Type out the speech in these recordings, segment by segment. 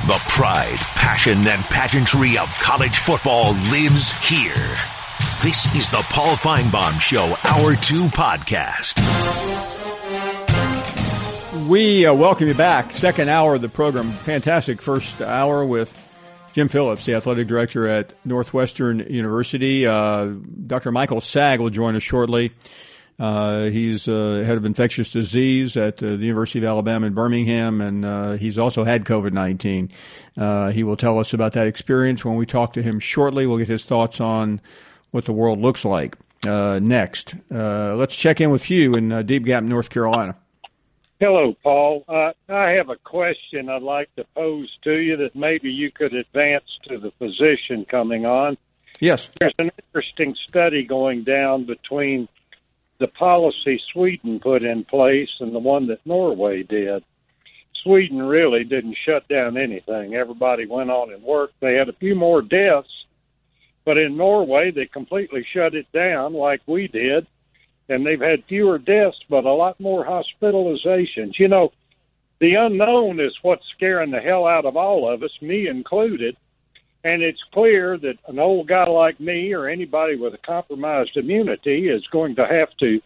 The pride, passion, and pageantry of college football lives here. This is the Paul Finebaum Show, Hour 2 podcast. We welcome you back. Second hour of the program. Fantastic first hour with Jim Phillips, the athletic director at Northwestern University. Dr. Michael Saag will join us shortly. He's head of infectious disease at the University of Alabama in Birmingham, and he's also had COVID-19. He will tell us about that experience when we talk to him shortly. We'll get his thoughts on what the world looks like next. Let's check in with Hugh in Deep Gap, North Carolina. Hello, Paul. I have a question I'd like to pose to you that maybe you could advance to the physician coming on. Yes. There's an interesting study going down between the policy Sweden put in place and the one that Norway did. Sweden really didn't shut down anything. Everybody went on and worked. They had a few more deaths, but in Norway they completely shut it down like we did. And they've had fewer deaths, but a lot more hospitalizations. You know, the unknown is what's scaring the hell out of all of us, me included. And it's clear that an old guy like me or anybody with a compromised immunity is going to have to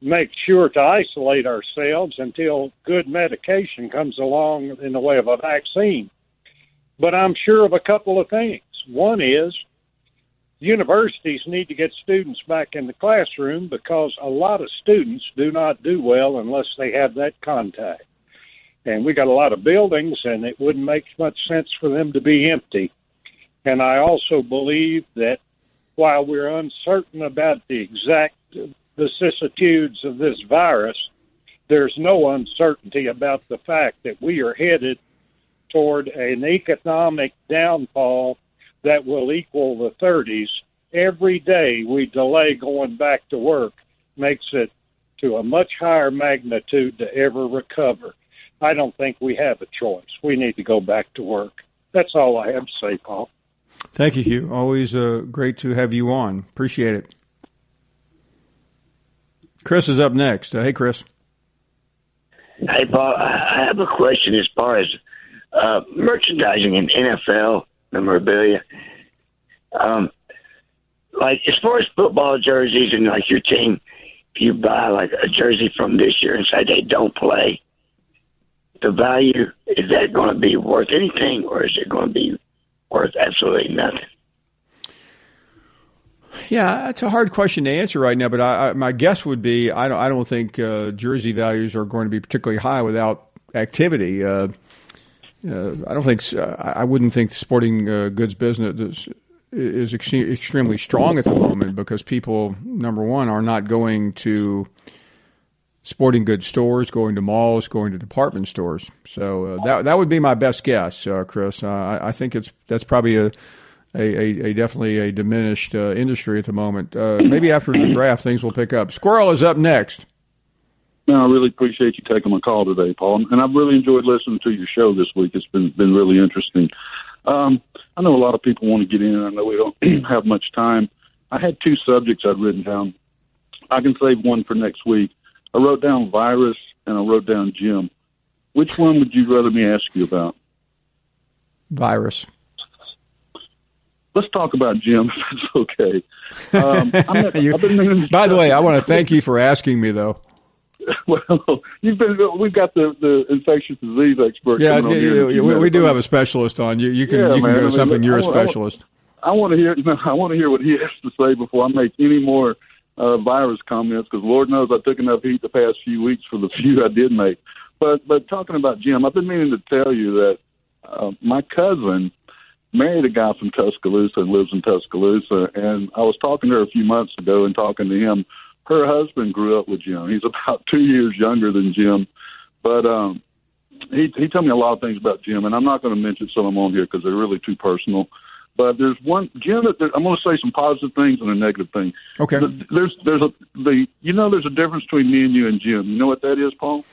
make sure to isolate ourselves until good medication comes along in the way of a vaccine. But I'm sure of a couple of things. One is, universities need to get students back in the classroom because a lot of students do not do well unless they have that contact. And we got a lot of buildings, and it wouldn't make much sense for them to be empty. And I also believe that while we're uncertain about the exact vicissitudes of this virus, there's no uncertainty about the fact that we are headed toward an economic downfall that will equal the 30s. Every day we delay going back to work makes it to a much higher magnitude to ever recover. I don't think we have a choice. We need to go back to work. That's all I have to say, Paul. Thank you, Hugh. Always great to have you on. Appreciate it. Chris is up next. Hey, Chris. Hey, Paul. I have a question as far as merchandising in NFL memorabilia. Like as far as football jerseys and like your team, if you buy like a jersey from this year and say they don't play, the value, is that going to be worth anything or is it going to be worth absolutely nothing? Yeah, that's a hard question to answer right now, but my guess would be I don't think jersey values are going to be particularly high without activity. I wouldn't think the sporting goods business is extremely strong at the moment because people, number one, are not going to sporting goods stores, going to malls, going to department stores. So that would be my best guess, Chris. I think that's probably a definitely a diminished industry at the moment. Maybe after the draft, things will pick up. Squirrel is up next. No, I really appreciate you taking my call today, Paul. And I've really enjoyed listening to your show this week. It's been really interesting. I know a lot of people want to get in. I know we don't have much time. I had two subjects I'd written down. I can save one for next week. I wrote down virus and I wrote down gym. Which one would you rather me ask you about? Virus. Let's talk about gym, if it's okay. By the way, I want to thank you for asking me, though. Well, we've got the infectious disease expert. Yeah, we do have a specialist on. You can go to something. You're a specialist. I want to hear what he has to say before I make any more virus comments, because Lord knows I took enough heat the past few weeks for the few I did make. But talking about Jim, I've been meaning to tell you that my cousin married a guy from Tuscaloosa and lives in Tuscaloosa, and I was talking to her a few months ago and talking to him. Her husband grew up with Jim. He's about 2 years younger than Jim, but he told me a lot of things about Jim, and I'm not going to mention some of them on here because they're really too personal. But there's one, Jim, I'm going to say some positive things and a negative thing. Okay. There's a difference between me and you and Jim. You know what that is, Paul?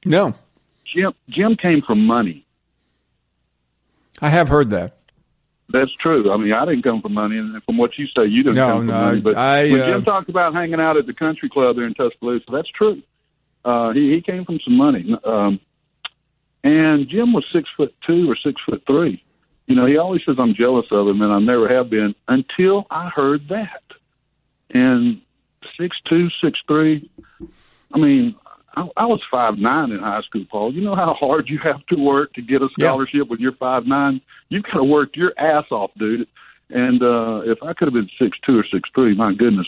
No. Jim came from money. I have heard that. That's true. I mean, I didn't come from money, and from what you say, you didn't come from money. But when Jim talked about hanging out at the country club there in Tuscaloosa, that's true. He came from some money. And Jim was 6'2" or 6'3". You know, he always says I'm jealous of him, and I never have been until I heard that. And 6'2", 6'3". I mean, I was 5'9" in high school, Paul. You know how hard you have to work to get a scholarship when you're 5'9"? You've got to work your ass off, dude. And if I could have been 6'2" or 6'3", my goodness,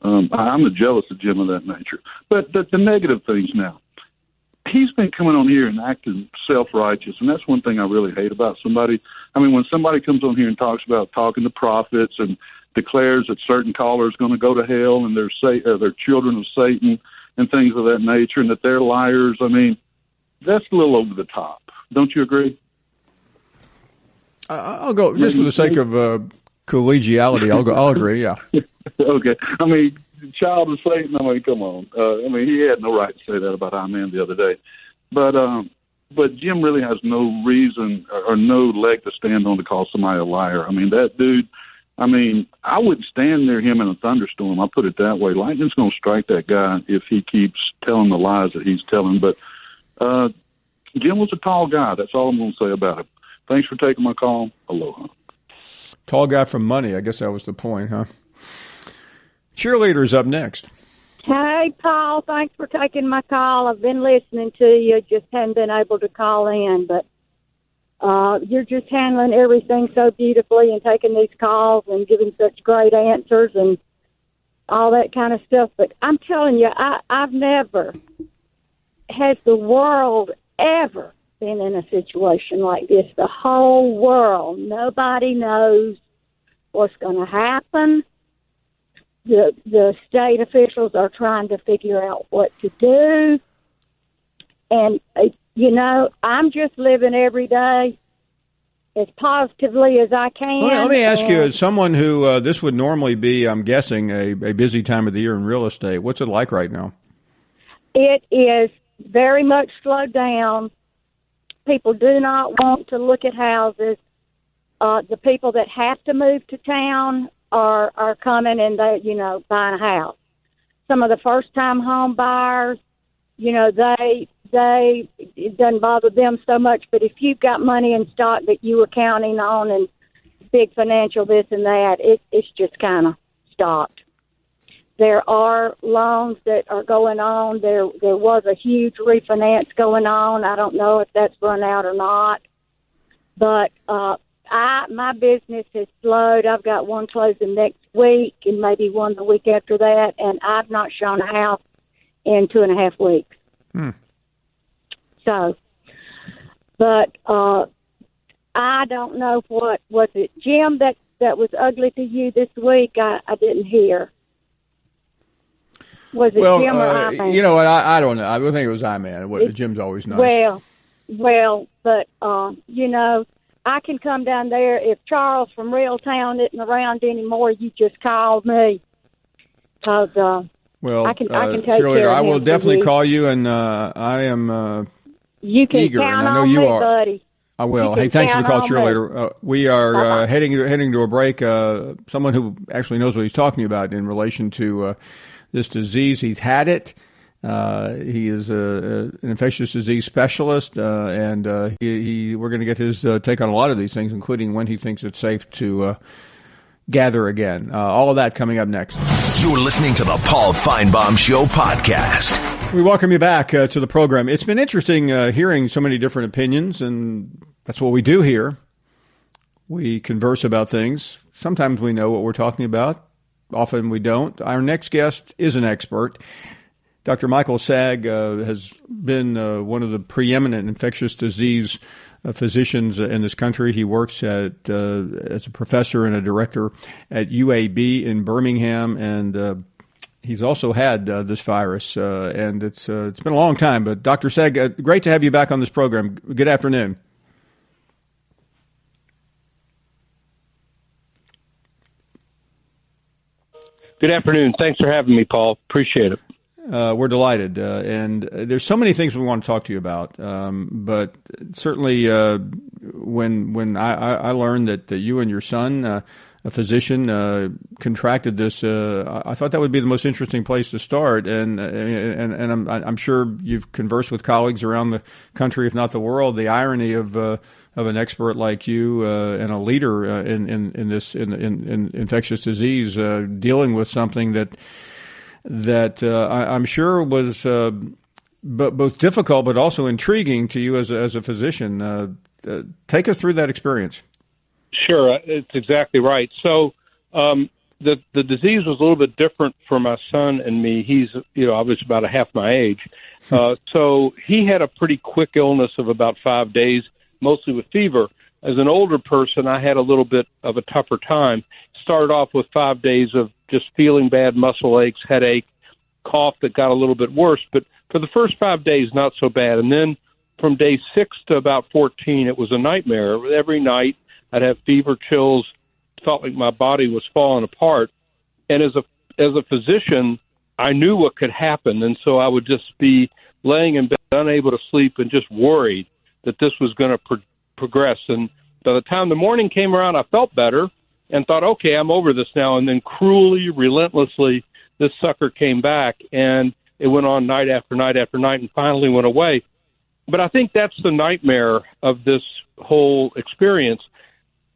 I'm jealous of Jim of that nature. But the negative things now. He's been coming on here and acting self-righteous, and that's one thing I really hate about somebody. I mean, when somebody comes on here and talks about talking to prophets and declares that certain callers going to go to hell and they're children of Satan and things of that nature, and that they're liars, I mean, that's a little over the top. Don't you agree? I'll go, just for the sake of collegiality, I'll agree, yeah. Okay. I mean, child of Satan, I mean, come on. I mean, he had no right to say that about Iman the other day. But Jim really has no reason or no leg to stand on to call somebody a liar. I mean, that dude, I mean, I wouldn't stand near him in a thunderstorm. I'll put it that way. Lightning's going to strike that guy if he keeps telling the lies that he's telling. But Jim was a tall guy. That's all I'm going to say about it. Thanks for taking my call. Aloha. Tall guy from money. I guess that was the point, huh? Cheerleaders up next. Hey, Paul. Thanks for taking my call. I've been listening to you. Just hadn't been able to call in, but you're just handling everything so beautifully and taking these calls and giving such great answers and all that kind of stuff. But I'm telling you, I've never, has the world ever been in a situation like this? The whole world, nobody knows what's going to happen. The state officials are trying to figure out what to do. And, you know, I'm just living every day as positively as I can. Let me ask you, as someone who this would normally be, I'm guessing, a busy time of the year in real estate, what's it like right now? It is very much slowed down. People do not want to look at houses. The people that have to move to town are coming and they, you know, buying a house. Some of the first-time home buyers, you know, it doesn't bother them so much. But if you've got money in stock that you were counting on and big financial this and that, it's just kind of stopped. There are loans that are going on. There was a huge refinance going on. I don't know if that's run out or not. But my business has slowed. I've got one closing next week and maybe one the week after that, and I've not shown a house in 2.5 weeks. So, but I don't know what was it, Jim, that was ugly to you this week. I didn't hear. Was it Jim or I-Man? You know what? I don't know. I would think it was I-Man. Jim's always nice. Well, but you know, I can come down there. If Charles from Reeltown isn't around anymore, you just call me. Cause I can take care of him. I will definitely call you, and I am you can eager, count and I know on you me, are. buddy. I will. Hey, thanks for the call, cheerleader. We are heading to a break. Someone who actually knows what he's talking about in relation to this disease. He's had it. He is an infectious disease specialist, and we're going to get his take on a lot of these things, including when he thinks it's safe to gather again. All of that coming up next. You're listening to the Paul Finebaum Show podcast. We welcome you back to the program. It's been interesting hearing so many different opinions, and that's what we do here. We converse about things. Sometimes we know what we're talking about. Often we don't. Our next guest is an expert. Dr. Michael Saag has been one of the preeminent infectious disease physicians in this country. He works as a professor and a director at UAB in Birmingham, and he's also had this virus, and it's been a long time. But Dr. Saag, great to have you back on this program. Good afternoon. Good afternoon. Thanks for having me, Paul. Appreciate it. We're delighted, and there's so many things we want to talk to you about. But certainly, when I learned that you and your son a physician, contracted this. I thought that would be the most interesting place to start. And I'm sure you've conversed with colleagues around the country, if not the world, the irony of an expert like you and a leader in infectious disease dealing with something that I'm sure was both difficult but also intriguing to you as a physician. Take us through that experience. Sure, it's exactly right. So the disease was a little bit different for my son and me. He's, I was about a half my age. So he had a pretty quick illness of about 5 days, mostly with fever. As an older person, I had a little bit of a tougher time. Started off with 5 days of just feeling bad, muscle aches, headache, cough that got a little bit worse. But for the first 5 days, not so bad. And then from day 6 to about 14, it was a nightmare. Every night I'd have fever, chills, felt like my body was falling apart. And as a physician, I knew what could happen. And so I would just be laying in bed, unable to sleep, and just worried that this was going to progress. And by the time the morning came around, I felt better and thought, okay, I'm over this now. And then cruelly, relentlessly, this sucker came back, and it went on night after night after night and finally went away. But I think that's the nightmare of this whole experience.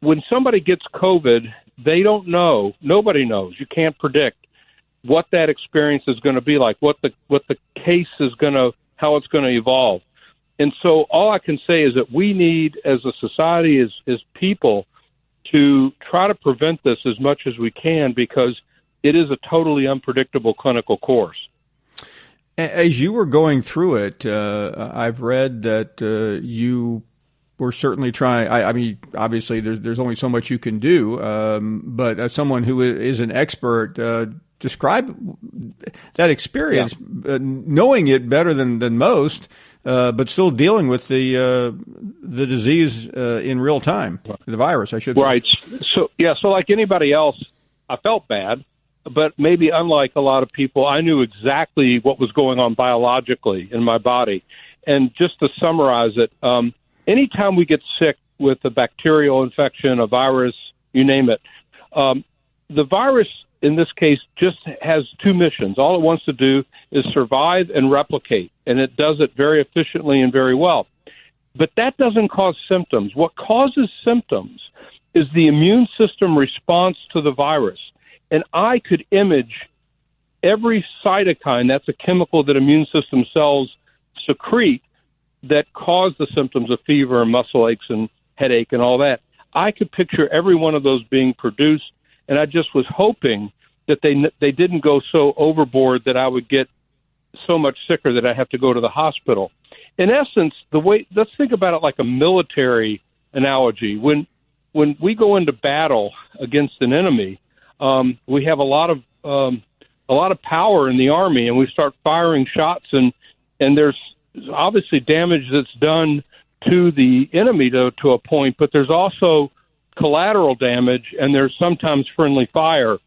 When somebody gets COVID, they don't know. Nobody knows. You can't predict what that experience is going to be like, what the case is going to, how it's going to evolve. And so all I can say is that we need, as a society, as people, to try to prevent this as much as we can, because it is a totally unpredictable clinical course. As you were going through it, I've read that you were certainly trying. I mean, obviously, there's only so much you can do. But as someone who is an expert, describe that experience, knowing it better than most, but still dealing with the disease in real time, the virus, I should say. Right. So like anybody else, I felt bad. But maybe unlike a lot of people, I knew exactly what was going on biologically in my body. And just to summarize it, anytime we get sick with a bacterial infection, a virus, you name it, the virus in this case just has two missions. All it wants to do is survive and replicate, and it does it very efficiently and very well. But that doesn't cause symptoms. What causes symptoms is the immune system response to the virus. And I could image every cytokine, that's a chemical that immune system cells secrete, that cause the symptoms of fever and muscle aches and headache and all that. I could picture every one of those being produced, and I just was hoping that they didn't go so overboard that I would get so much sicker that I have to go to the hospital. In essence, let's think about it like a military analogy. When we go into battle against an enemy, we have a lot of power in the Army, and we start firing shots, and there's obviously damage that's done to the enemy to a point, but there's also collateral damage, and there's sometimes friendly fire.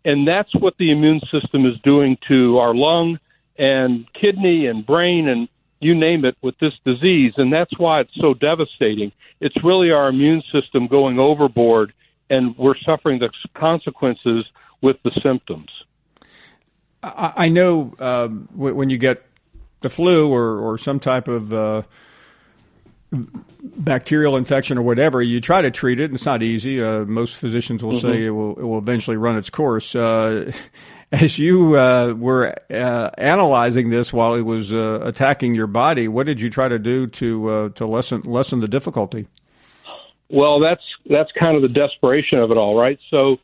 And that's what the immune system is doing to our lung and kidney and brain and you name it with this disease. And that's why it's so devastating. It's really our immune system going overboard, and we're suffering the consequences with the symptoms. I know when you get the flu or some type of bacterial infection or whatever, you try to treat it, and it's not easy. Most physicians will say it will eventually run its course. As you were analyzing this while it was attacking your body, what did you try to do to lessen the difficulty? Well, that's kind of the desperation of it all, right? So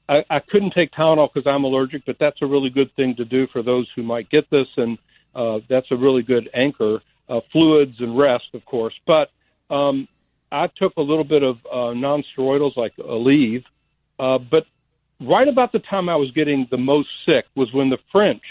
I couldn't take Tylenol because I'm allergic, but that's a really good thing to do for those who might get this, and that's a really good anchor. Fluids and rest, of course. But I took a little bit of non-steroidals like Aleve, but right about the time I was getting the most sick was when the French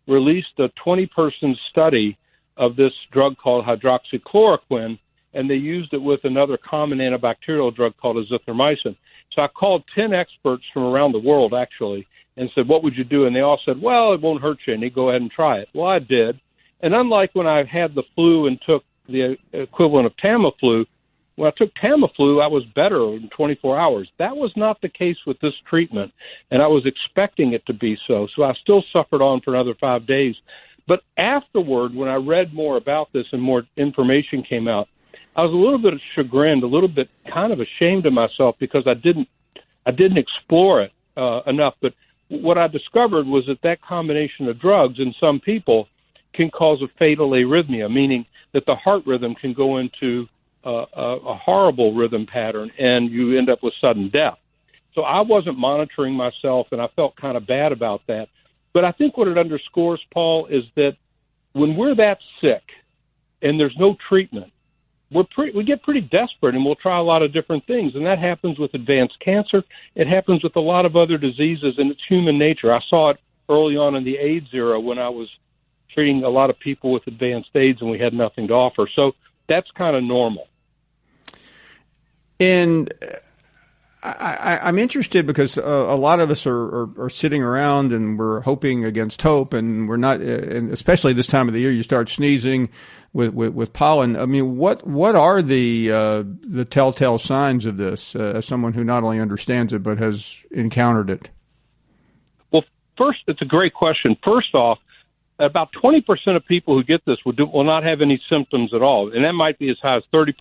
released a 20-person study of this drug called hydroxychloroquine, and they used it with another common antibacterial drug called azithromycin. So I called 10 experts from around the world, actually, and said, what would you do? And they all said, well, it won't hurt you any. Go ahead and try it. Well, I did. And unlike when I had the flu and took the equivalent of Tamiflu, when I took Tamiflu, I was better in 24 hours. That was not the case with this treatment, and I was expecting it to be so. So I still suffered on for another 5 days. But afterward, when I read more about this and more information came out, I was a little bit chagrined, a little bit kind of ashamed of myself because I didn't explore it enough. But what I discovered was that combination of drugs in some people can cause a fatal arrhythmia, meaning that the heart rhythm can go into a horrible rhythm pattern, and you end up with sudden death. So I wasn't monitoring myself, and I felt kind of bad about that. But I think what it underscores, Paul, is that when we're that sick and there's no treatment, we get pretty desperate, and we'll try a lot of different things. And that happens with advanced cancer. It happens with a lot of other diseases, and it's human nature. I saw it early on in the AIDS era when I was treating a lot of people with advanced AIDS, and we had nothing to offer. So that's kind of normal. And I'm interested because a lot of us are sitting around and we're hoping against hope, and we're not. And especially this time of the year, you start sneezing with pollen. I mean, what are the telltale signs of this? As someone who not only understands it but has encountered it. Well, first, it's a great question. First off, about 20% of people who get this will not have any symptoms at all, and that might be as high as 30%.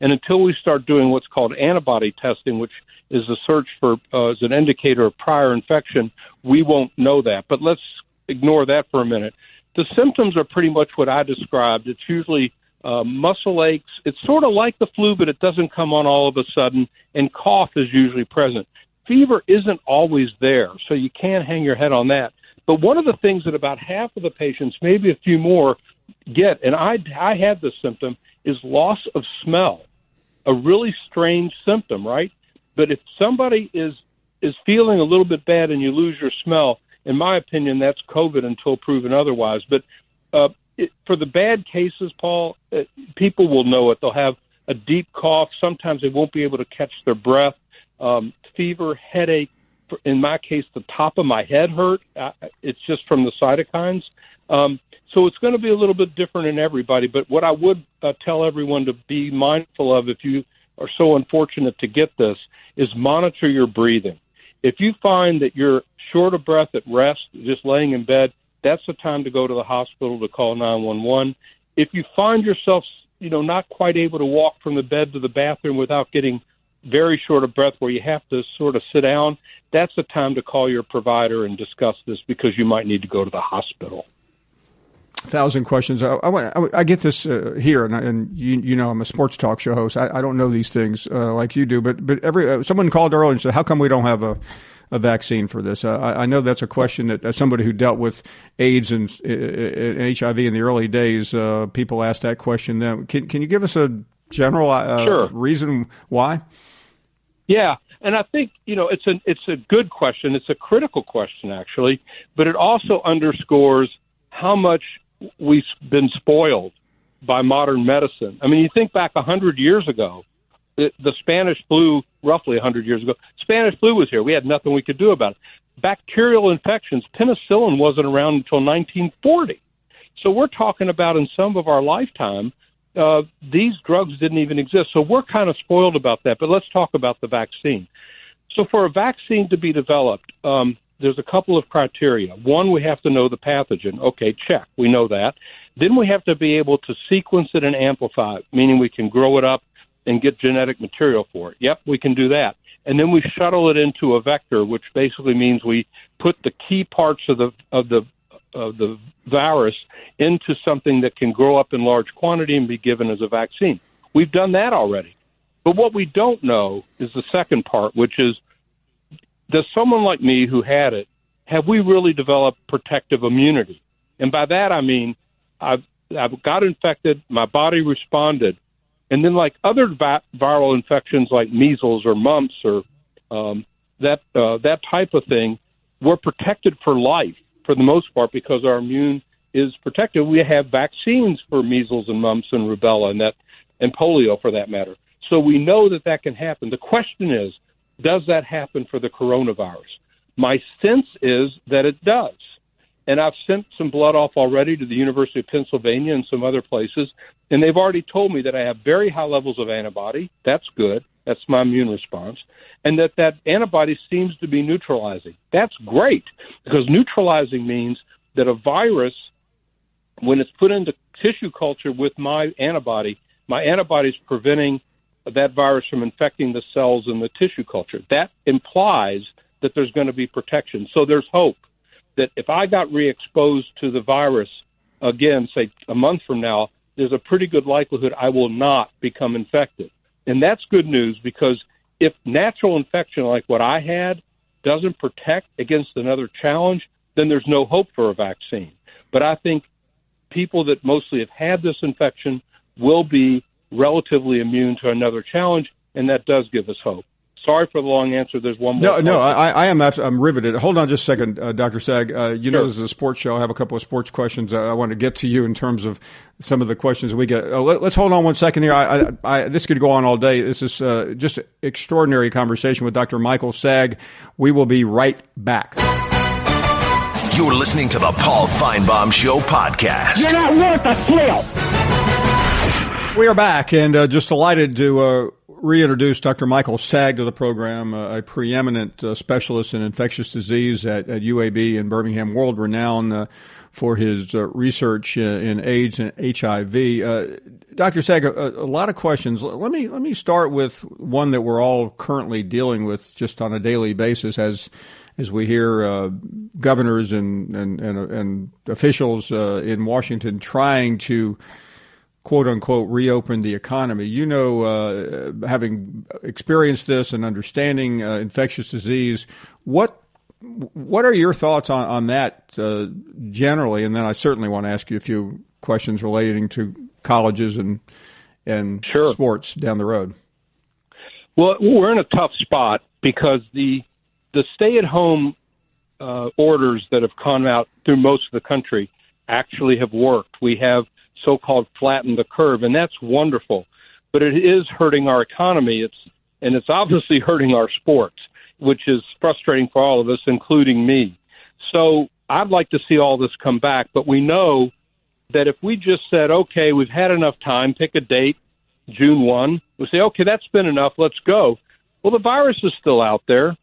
And until we start doing what's called antibody testing, which is a search for as an indicator of prior infection, we won't know that. But let's ignore that for a minute. The symptoms are pretty much what I described. It's usually muscle aches. It's sort of like the flu, but it doesn't come on all of a sudden, and cough is usually present. Fever isn't always there, so you can't hang your head on that. But one of the things that about half of the patients, maybe a few more, get, and I had this symptom, is loss of smell. A really strange symptom, right? But if somebody is feeling a little bit bad and you lose your smell, in my opinion, that's COVID until proven otherwise. But for the bad cases, Paul, people will know it. They'll have a deep cough. Sometimes they won't be able to catch their breath. Fever, headache. In my case, the top of my head hurt. It's just from the cytokines. So it's going to be a little bit different in everybody. But what I would tell everyone to be mindful of, if you are so unfortunate to get this, is monitor your breathing. If you find that you're short of breath at rest, just laying in bed, that's the time to go to the hospital to call 911. If you find yourself, not quite able to walk from the bed to the bathroom without getting very short of breath where you have to sort of sit down, that's the time to call your provider and discuss this, because you might need to go to the hospital. 1,000 questions. I get this here, and you know I'm a sports talk show host. I don't know these things like you do, but someone called earlier and said, how come we don't have a vaccine for this? I know that's a question that, as somebody who dealt with AIDS and HIV in the early days, people asked that question then. Can you give us a general Sure. reason why? Yeah, and I think, it's a good question. It's a critical question, actually, but it also underscores how much we've been spoiled by modern medicine. I mean, you think back 100 years ago, the Spanish flu, roughly 100 years ago, Spanish flu was here. We had nothing we could do about it. Bacterial infections, penicillin wasn't around until 1940. So we're talking about, in some of our lifetime, these drugs didn't even exist. So we're kind of spoiled about that. But let's talk about the vaccine. So for a vaccine to be developed, there's a couple of criteria. One, we have to know the pathogen. Okay, check. We know that. Then we have to be able to sequence it and amplify it, meaning we can grow it up and get genetic material for it. Yep, we can do that. And then we shuttle it into a vector, which basically means we put the key parts of the virus into something that can grow up in large quantity and be given as a vaccine. We've done that already. But what we don't know is the second part, which is, does someone like me who had it, have we really developed protective immunity? And by that I mean I've got infected, my body responded, and then like other viral infections like measles or mumps or that type of thing, we're protected for life for the most part because our immune is protected. We have vaccines for measles and mumps and rubella and polio for that matter. So we know that can happen. The question is, does that happen for the coronavirus? My sense is that it does. And I've sent some blood off already to the University of Pennsylvania and some other places, and they've already told me that I have very high levels of antibody. That's good. That's my immune response. And that antibody seems to be neutralizing. That's great, because neutralizing means that a virus, when it's put into tissue culture with my antibody is preventing that virus from infecting the cells in the tissue culture. That implies that there's going to be protection. So there's hope that if I got re-exposed to the virus again, say a month from now, there's a pretty good likelihood I will not become infected. And that's good news, because if natural infection like what I had doesn't protect against another challenge, then there's no hope for a vaccine. But I think people that mostly have had this infection will be relatively immune to another challenge, and that does give us hope. Sorry for the long answer. There's one more. I'm riveted. Hold on just a second, Dr. Saag. Sure. Know this is a sports show. I have a couple of sports questions. I want to get to you in terms of some of the questions we get. Let's hold on one second here. This could go on all day. This is just an extraordinary conversation with Dr. Michael Saag. We will be right back. You're listening to the Paul Finebaum Show podcast. You're not worth a flill. We are back, and just delighted to reintroduce Dr. Michael Saag to the program, a preeminent specialist in infectious disease at UAB in Birmingham, world-renowned for his research in AIDS and HIV. Dr. Saag, a lot of questions. Let me start with one that we're all currently dealing with just on a daily basis as we hear governors and officials in Washington trying to quote unquote reopen the economy. You know, having experienced this and understanding infectious disease, what are your thoughts on that generally? And then I certainly want to ask you a few questions relating to colleges and Sure. sports down the road. Well, we're in a tough spot because the stay-at-home orders that have come out through most of the country actually have worked. We have so-called flatten the curve, and that's wonderful. But it is hurting our economy. It's obviously hurting our sports, which is frustrating for all of us, including me. So I'd like to see all this come back, but we know that if we just said, okay, we've had enough time, pick a date, June 1, we say, okay, that's been enough, let's go. Well, the virus is still out there,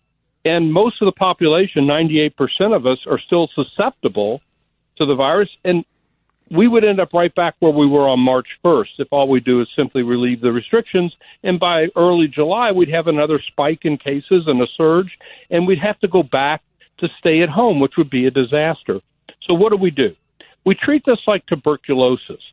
and most of the population, 98% of us, are still susceptible to the virus, and we would end up right back where we were on March 1st if all we do is simply relieve the restrictions. And by early July, we'd have another spike in cases and a surge, and we'd have to go back to stay at home, which would be a disaster. So what do? We treat this like tuberculosis.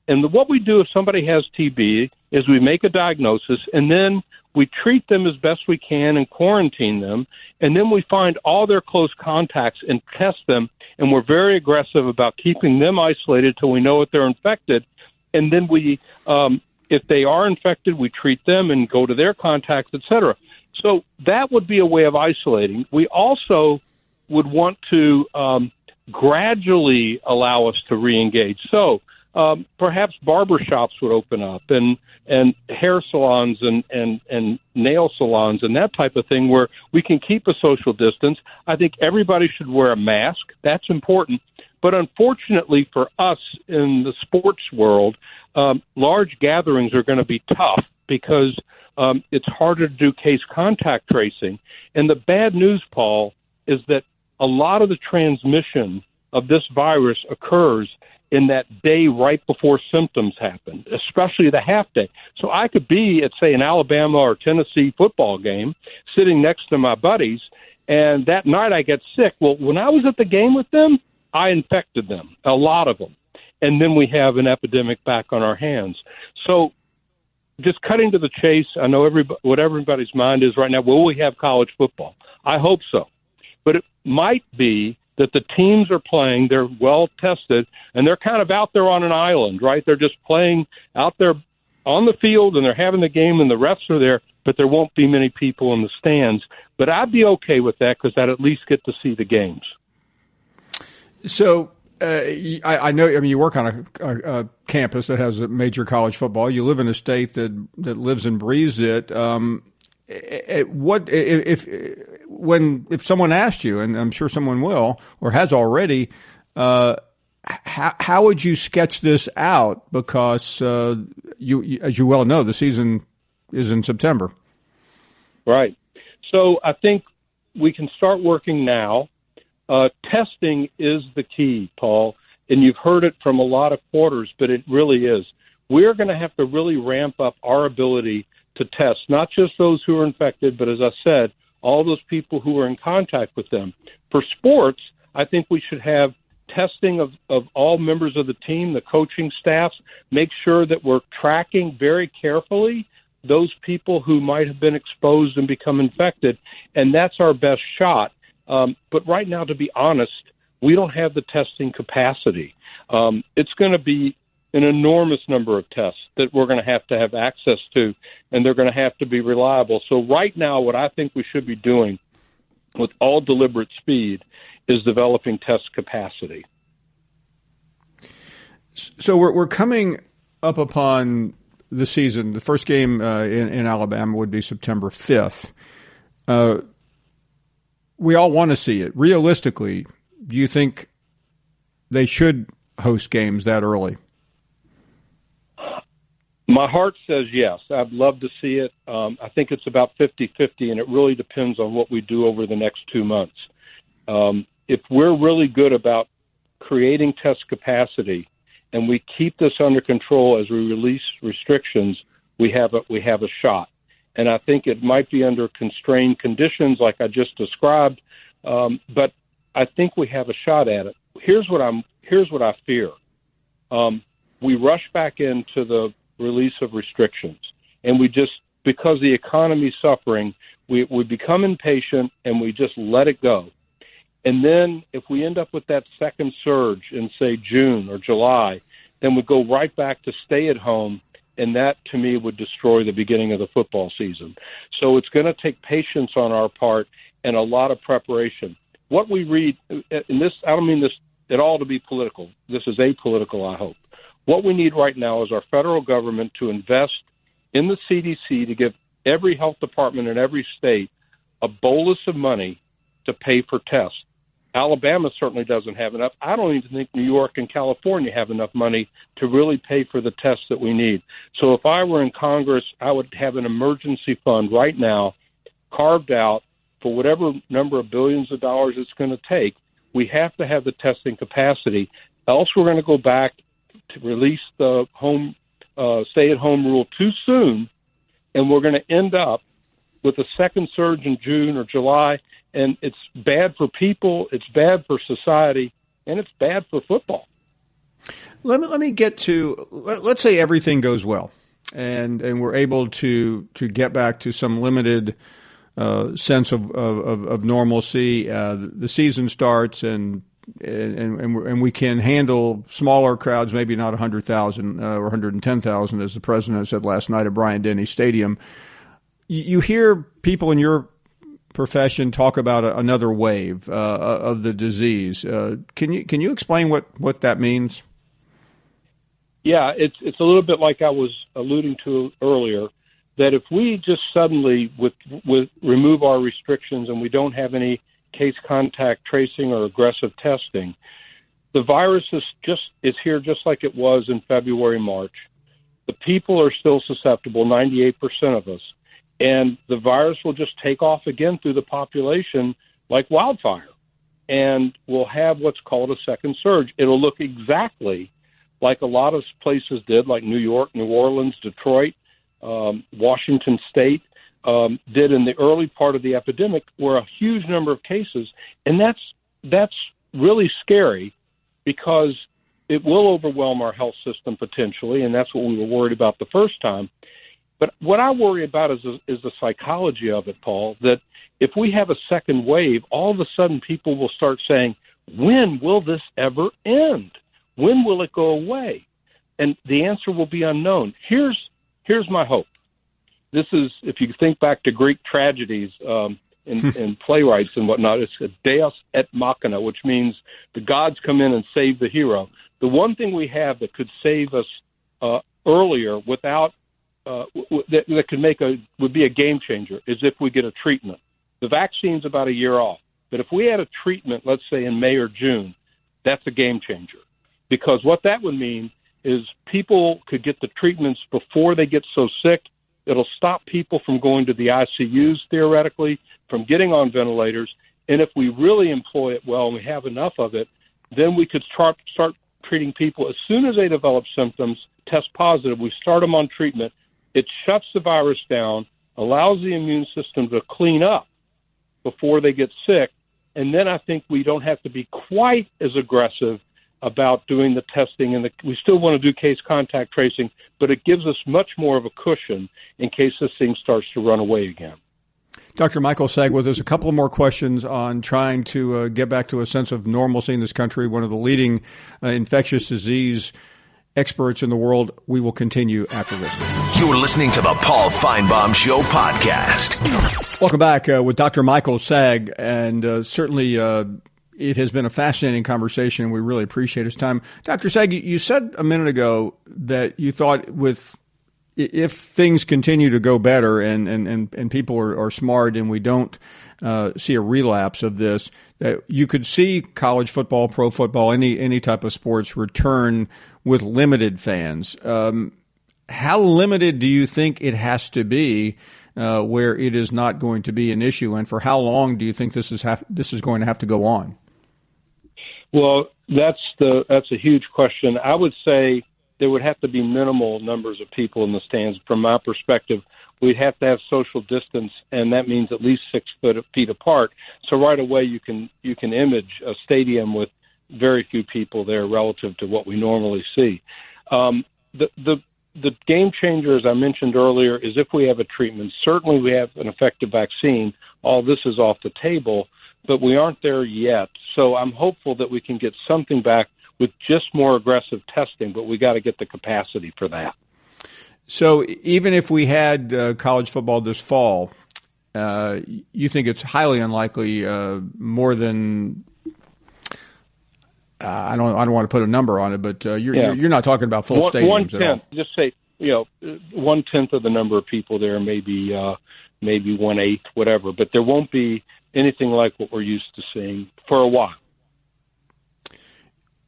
And what we do if somebody has TB is we make a diagnosis, and then we treat them as best we can and quarantine them, and then we find all their close contacts and test them, and we're very aggressive about keeping them isolated till we know if they're infected. And then we, if they are infected, we treat them and go to their contacts, et cetera. So that would be a way of isolating. We also would want to gradually allow us to reengage. So perhaps barbershops would open up and hair salons and nail salons and that type of thing where we can keep a social distance. I think everybody should wear a mask. That's important. But unfortunately for us in the sports world, large gatherings are going to be tough because it's harder to do case contact tracing. And the bad news, Paul, is that a lot of the transmission of this virus occurs in that day right before symptoms happen, especially the half day. So I could be at, say, an Alabama or Tennessee football game sitting next to my buddies, and that night I get sick. Well, when I was at the game with them, I infected them, a lot of them. And then we have an epidemic back on our hands. So just cutting to the chase, I know what everybody's mind is right now, will we have college football? I hope so. But it might be that the teams are playing, they're well tested, and they're kind of out there on an island, right? They're just playing out there on the field, and they're having the game, and the refs are there, but there won't be many people in the stands. But I'd be okay with that because I'd at least get to see the games. So I know, I mean, you work on a campus that has a major college football. You live in a state that lives and breathes it. if someone asked you, and I'm sure someone will or has already, how would you sketch this out? Because you, as you well know, the season is in September. Right. So I think we can start working now. Testing is the key, Paul, and you've heard it from a lot of quarters, but it really is. We're going to have to really ramp up our ability to test, not just those who are infected, but as I said, all those people who are in contact with them. For sports, I think we should have testing of all members of the team, the coaching staffs, make sure that we're tracking very carefully those people who might have been exposed and become infected, and that's our best shot. But right now, to be honest, we don't have the testing capacity. It's going to be an enormous number of tests that we're going to have access to, and they're going to have to be reliable. So right now, what I think we should be doing with all deliberate speed is developing test capacity. So we're coming up upon the season. The first game in Alabama would be September 5th. We all want to see it. Realistically, do you think they should host games that early? My heart says yes. I'd love to see it. I think it's about 50-50, and it really depends on what we do over the next 2 months. If we're really good about creating test capacity and we keep this under control as we release restrictions, we have a shot. And I think it might be under constrained conditions like I just described, but I think we have a shot at it. Here's what I fear. We rush back into the release of restrictions, and we just, because the economy's suffering, we become impatient and we just let it go. And then if we end up with that second surge in, say, June or July, then we go right back to stay at home, and that, to me, would destroy the beginning of the football season. So it's going to take patience on our part and a lot of preparation. What we read, and this, I don't mean this at all to be political. This is apolitical, I hope. What we need right now is our federal government to invest in the CDC to give every health department in every state a bolus of money to pay for tests. Alabama certainly doesn't have enough. I don't even think New York and California have enough money to really pay for the tests that we need. So if I were in Congress, I would have an emergency fund right now carved out for whatever number of billions of dollars it's going to take. We have to have the testing capacity. Else we're going to go back to release the stay-at-home rule too soon, and we're going to end up with a second surge in June or July, and it's bad for people, it's bad for society, and it's bad for football. Let me get to, let's say everything goes well, and we're able to get back to some limited sense of normalcy. The season starts, and we can handle smaller crowds, maybe not 100,000 or 110,000, as the president said last night at Bryant-Denny Stadium. You hear people in your profession talk about another wave of the disease. Can you explain what that means? Yeah, it's a little bit like I was alluding to earlier, that if we just suddenly remove our restrictions and we don't have any case contact tracing or aggressive testing, the virus is here just like it was in February, March. The people are still susceptible, 98% of us. And the virus will just take off again through the population like wildfire. And we'll have what's called a second surge. It'll look exactly like a lot of places did, like New York, New Orleans, Detroit, Washington State, did in the early part of the epidemic, where a huge number of cases. And that's really scary because it will overwhelm our health system potentially, and that's what we were worried about the first time. But what I worry about is the psychology of it, Paul, that if we have a second wave, all of a sudden people will start saying, when will this ever end? When will it go away? And the answer will be unknown. Here's my hope. This is, if you think back to Greek tragedies in playwrights and whatnot, it's a deus et machina, which means the gods come in and save the hero. The one thing we have that could save us earlier without that would be a game changer is if we get a treatment. The vaccine's about a year off. But if we had a treatment, let's say in May or June, that's a game changer. Because what that would mean is people could get the treatments before they get so sick. It'll stop people from going to the ICUs, theoretically, from getting on ventilators. And if we really employ it well and we have enough of it, then we could start treating people as soon as they develop symptoms, test positive. We start them on treatment. It shuts the virus down, allows the immune system to clean up before they get sick. And then I think we don't have to be quite as aggressive about doing the testing. And we still want to do case contact tracing, but it gives us much more of a cushion in case this thing starts to run away again. Dr. Michael Saag with us. A couple of more questions on trying to get back to a sense of normalcy in this country. One of the leading infectious disease experts in the world. We will continue after this. You're listening to the Paul Finebaum Show podcast. Welcome back with Dr. Michael Saag, and certainly it has been a fascinating conversation. We really appreciate his time. Dr. Saag, you said a minute ago that you thought if things continue to go better and people are smart and we don't see a relapse of this, that you could see college football, pro football, any type of sports return with limited fans. How limited do you think it has to be where it is not going to be an issue, and for how long do you think this is going to have to go on? Well, that's a huge question. I would say there would have to be minimal numbers of people in the stands. From my perspective, we'd have to have social distance, and that means at least 6 feet apart. So right away, you can image a stadium with very few people there relative to what we normally see. The game changer, as I mentioned earlier, is if we have a treatment. Certainly, we have an effective vaccine. All this is off the table, but we aren't there yet. So I'm hopeful that we can get something back with just more aggressive testing, but we got to get the capacity for that. So even if we had college football this fall, you think it's highly unlikely more than I don't want to put a number on it, but you're not talking about full stadiums at all. Just say 1/10 of the number of people there, maybe 1/8, whatever. But there won't be anything like what we're used to seeing for a while.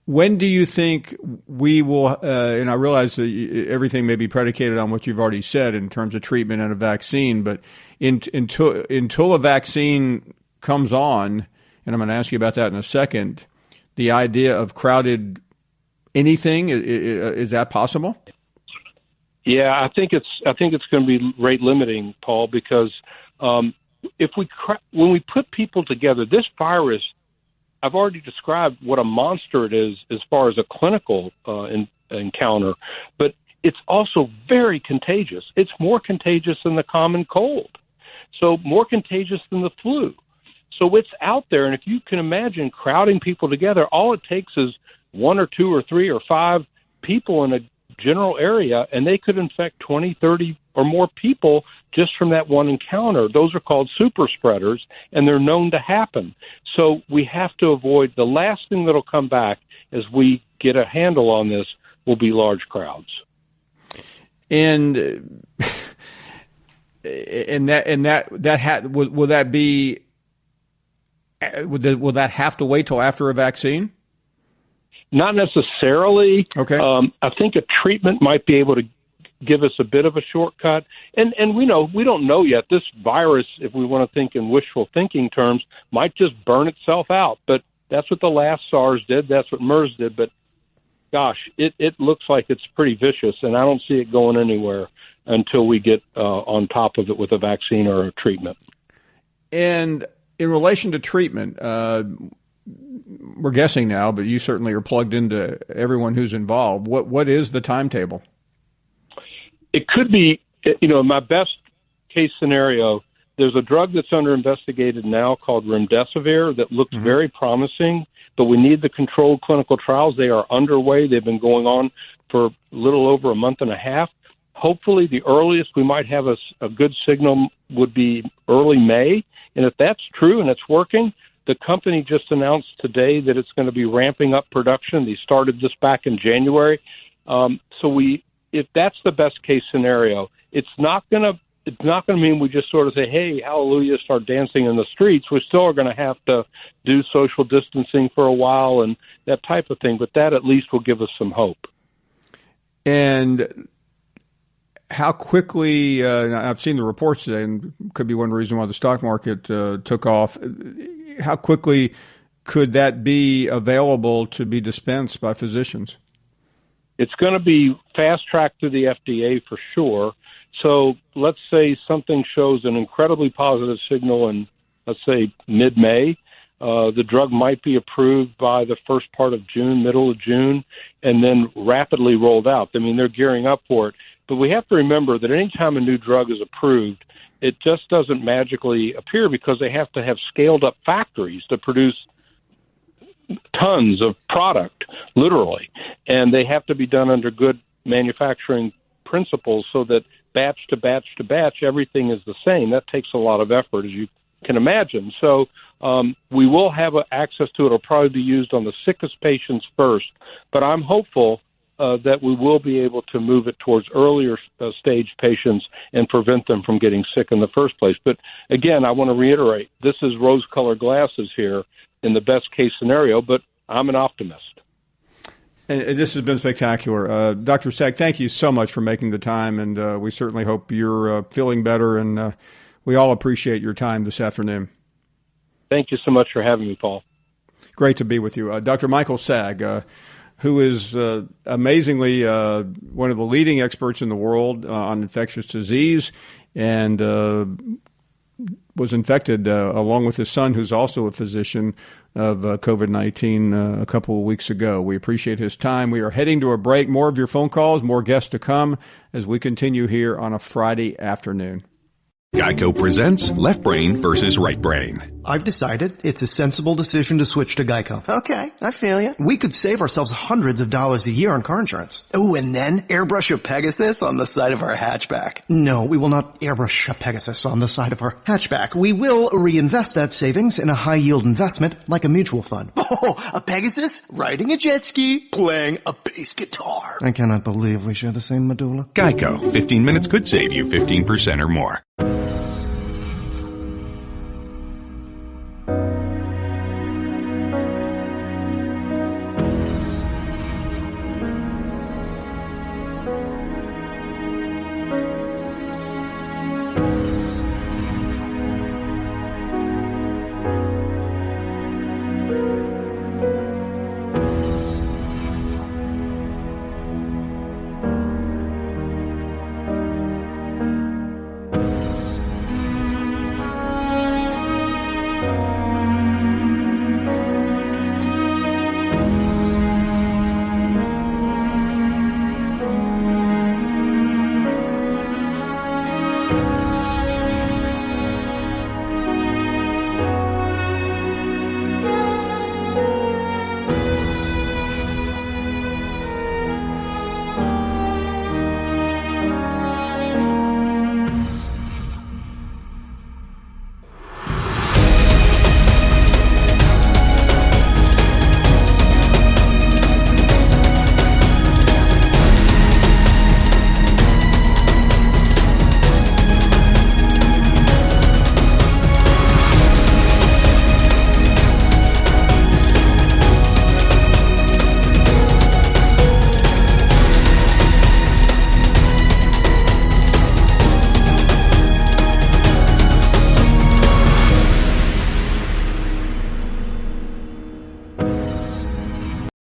When do you think we will, and I realize that everything may be predicated on what you've already said in terms of treatment and a vaccine, but until a vaccine comes on, and I'm going to ask you about that in a second, the idea of crowded anything, is that possible? Yeah, I think it's going to be rate limiting, Paul, because when we put people together, this virus, I've already described what a monster it is as far as a clinical encounter, but it's also very contagious. It's more contagious than the common cold, so more contagious than the flu. So it's out there, and if you can imagine crowding people together, all it takes is 1 or 2 or 3 or 5 people in a general area, and they could infect 20, 30 or more people just from that one encounter. Those are called super spreaders, and they're known to happen. So we have to avoid, the last thing that'll come back as we get a handle on this will be large crowds. And will that have to wait till after a vaccine? Not necessarily. Okay. I think a treatment might be able to give us a bit of a shortcut. And we don't know yet. This virus, if we want to think in wishful thinking terms, might just burn itself out. But that's what the last SARS did. That's what MERS did. But gosh, it looks like it's pretty vicious, and I don't see it going anywhere until we get on top of it with a vaccine or a treatment. And in relation to treatment, we're guessing now, but you certainly are plugged into everyone who's involved. What is the timetable? It could be, in my best case scenario, there's a drug that's under investigated now called remdesivir that looks very promising, but we need the controlled clinical trials. They are underway. They've been going on for a little over a month and a half. Hopefully, the earliest we might have a good signal would be early May. And if that's true and it's working, the company just announced today that it's going to be ramping up production. They started this back in January. If that's the best case scenario, it's not going to it's not going to mean we just sort of say, hey, hallelujah, start dancing in the streets. We still are going to have to do social distancing for a while and that type of thing, but that at least will give us some hope. And how quickly, I've seen the reports today, and could be one reason why the stock market took off. How quickly could that be available to be dispensed by physicians? It's going to be fast-tracked through the FDA for sure. So let's say something shows an incredibly positive signal in, let's say, mid-May. The drug might be approved by the first part of June, middle of June, and then rapidly rolled out. I mean, they're gearing up for it. But we have to remember that any time a new drug is approved, it just doesn't magically appear because they have to have scaled-up factories to produce tons of product, literally. And they have to be done under good manufacturing principles so that batch to batch to batch, everything is the same. That takes a lot of effort, as you can imagine. So we will have access to it. It'll probably be used on the sickest patients first. But I'm hopeful that we will be able to move it towards earlier stage patients and prevent them from getting sick in the first place. But again, I want to reiterate, this is rose-colored glasses here in the best-case scenario, but I'm an optimist. And this has been spectacular. Dr. Saag, thank you so much for making the time, and we certainly hope you're feeling better, and we all appreciate your time this afternoon. Thank you so much for having me, Paul. Great to be with you. Dr. Michael Saag, who is amazingly one of the leading experts in the world on infectious disease, and was infected along with his son, who's also a physician, of COVID-19 a couple of weeks ago. We appreciate his time. We are heading to a break. More of your phone calls, more guests to come as we continue here on a Friday afternoon. Geico presents Left Brain versus Right Brain. I've decided it's a sensible decision to switch to Geico. Okay, I feel you. We could save ourselves hundreds of dollars a year on car insurance. Oh, and then airbrush a Pegasus on the side of our hatchback. No, we will not airbrush a Pegasus on the side of our hatchback. We will reinvest that savings in a high-yield investment like a mutual fund. Oh, a Pegasus, riding a jet ski, playing a bass guitar. I cannot believe we share the same medulla. Geico. 15 minutes could save you 15% or more.